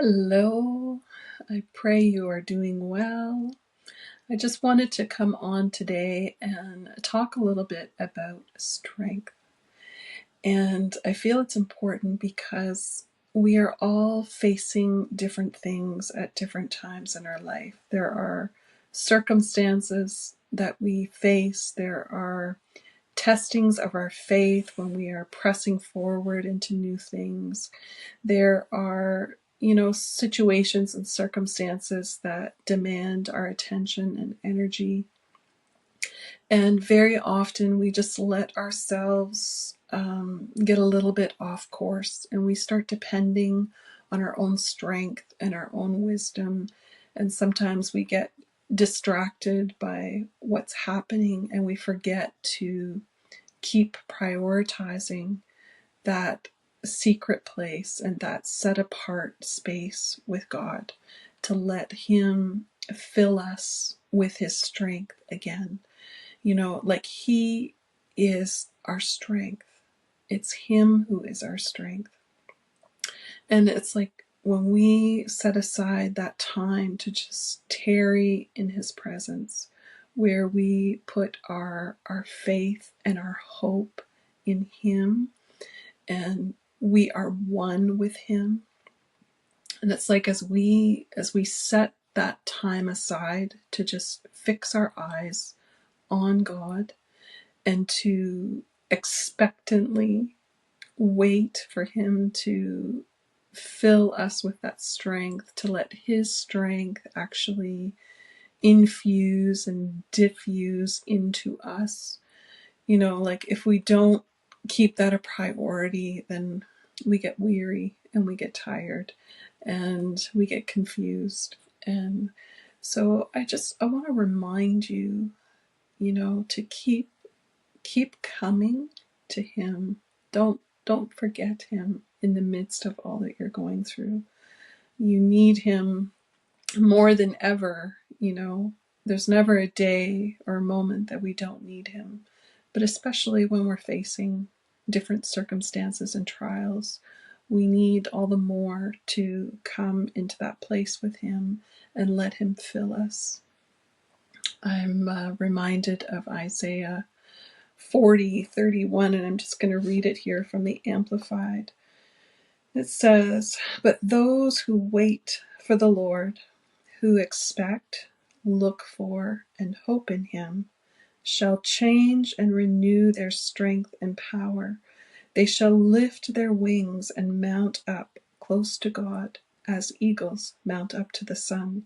Hello, I pray you are doing well. I just wanted to come on today and talk a little bit about strength. And I feel it's important because we are all facing different things at different times in our life. There are circumstances that we face, there are testings of our faith when we are pressing forward into new things. There are, situations and circumstances that demand our attention and energy. And very often we just let ourselves get a little bit off course and we start depending on our own strength and our own wisdom. And sometimes we get distracted by what's happening and we forget to keep prioritizing that secret place and that set apart space with God, to let Him fill us with His strength again. Like He is our strength. It's Him who is our strength. And it's like when we set aside that time to just tarry in His presence, where we put our faith and our hope in Him, and we are one with Him. And it's like as we set that time aside to just fix our eyes on God and to expectantly wait for Him to fill us with that strength, to let His strength actually infuse and diffuse into us. Like if we don't keep that a priority, then we get weary and we get tired and we get confused. And so I want to remind you, to keep coming to Him. Don't forget Him in the midst of all that you're going through. You need Him more than ever. There's never a day or a moment that we don't need Him, but especially when we're facing different circumstances and trials, we need all the more to come into that place with Him and let Him fill us. I'm reminded of Isaiah 40:31, and I'm just going to read it here from the Amplified. It says, "But those who wait for the Lord, who expect, look for, and hope in Him, shall change and renew their strength and power. They shall lift their wings and mount up close to God, as eagles mount up to the sun.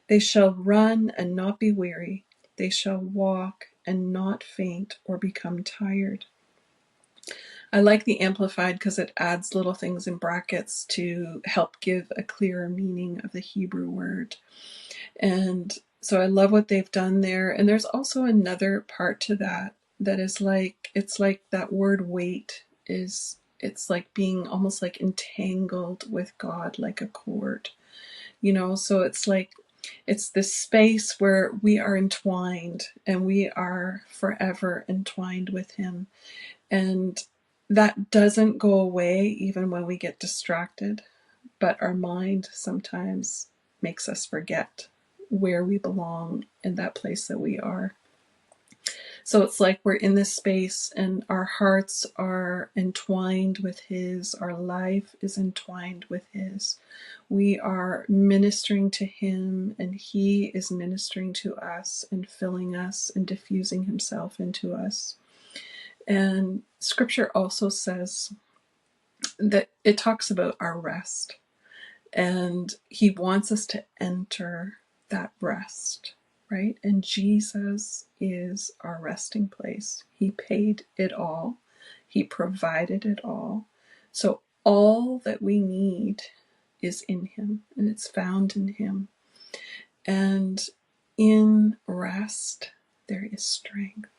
They shall run and not be weary. They shall walk and not faint or become tired." I like the Amplified because it adds little things in brackets to help give a clearer meaning of the Hebrew word. And so I love what they've done there. And there's also another part to that is like, it's like that word wait is, it's like being almost like entangled with God like a cord, so it's like, it's this space where we are entwined and we are forever entwined with Him. And that doesn't go away even when we get distracted, but our mind sometimes makes us forget where we belong in that place that we are. So it's like we're in this space and our hearts are entwined with His, our life is entwined with His. We are ministering to Him and He is ministering to us and filling us and diffusing Himself into us. And Scripture also says that it talks about our rest, and He wants us to enter that rest, right? And Jesus is our resting place. He paid it all. He provided it all. So all that we need is in Him, and it's found in Him. And in rest, there is strength.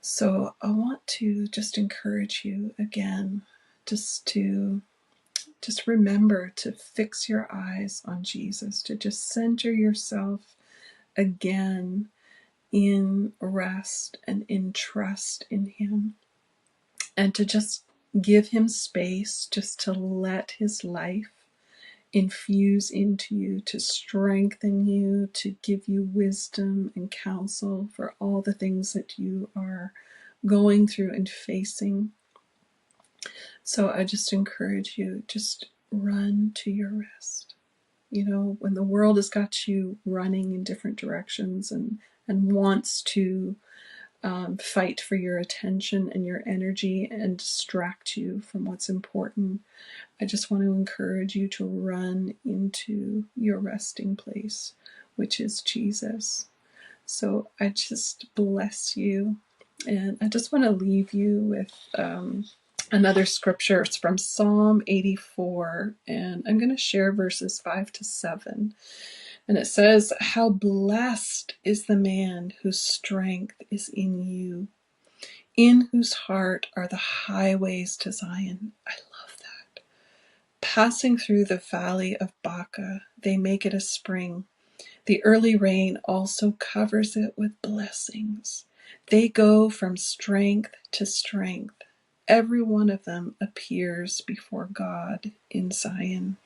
So I want to just encourage you again, just remember to fix your eyes on Jesus, to just center yourself again in rest and in trust in Him, and to just give Him space just to let His life infuse into you, to strengthen you, to give you wisdom and counsel for all the things that you are going through and facing. So I just encourage you, just run to your rest. You know, when the world has got you running in different directions and wants to fight for your attention and your energy and distract you from what's important, I just want to encourage you to run into your resting place, which is Jesus. So I just bless you. And I just want to leave you with another scripture. It's from Psalm 84. And I'm going to share verses 5 to 7. And it says, "How blessed is the man whose strength is in you, in whose heart are the highways to Zion." I love that. "Passing through the valley of Baca, they make it a spring. The early rain also covers it with blessings. They go from strength to strength. Every one of them appears before God in Zion."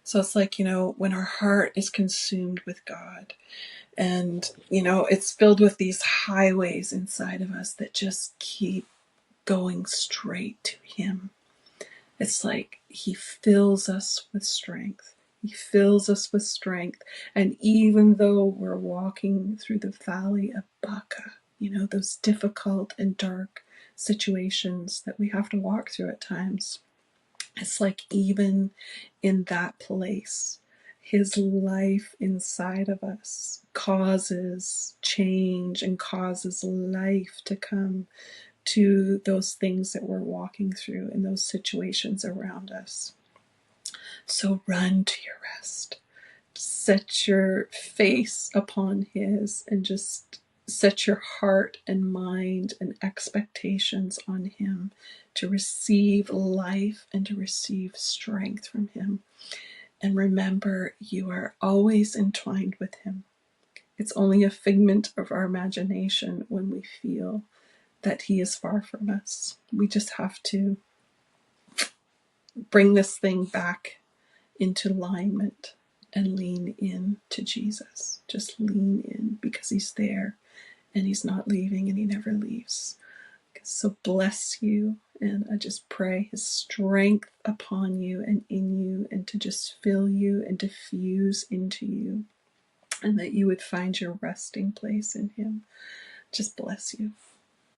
So it's like, when our heart is consumed with God and, it's filled with these highways inside of us that just keep going straight to Him. It's like He fills us with strength. He fills us with strength. And even though we're walking through the valley of Baca, those difficult and dark situations that we have to walk through at times, it's like even in that place, His life inside of us causes change and causes life to come to those things that we're walking through in those situations around us. So run to your rest. Set your face upon His and just set your heart and mind and expectations on Him to receive life and to receive strength from Him. And remember, you are always entwined with Him. It's only a figment of our imagination when we feel that He is far from us. We just have to bring this thing back into alignment and lean in to Jesus. Just lean in because He's there and He's not leaving and He never leaves. So bless you, and I just pray His strength upon you and in you, and to just fill you and diffuse into you, and that you would find your resting place in Him. Just bless you.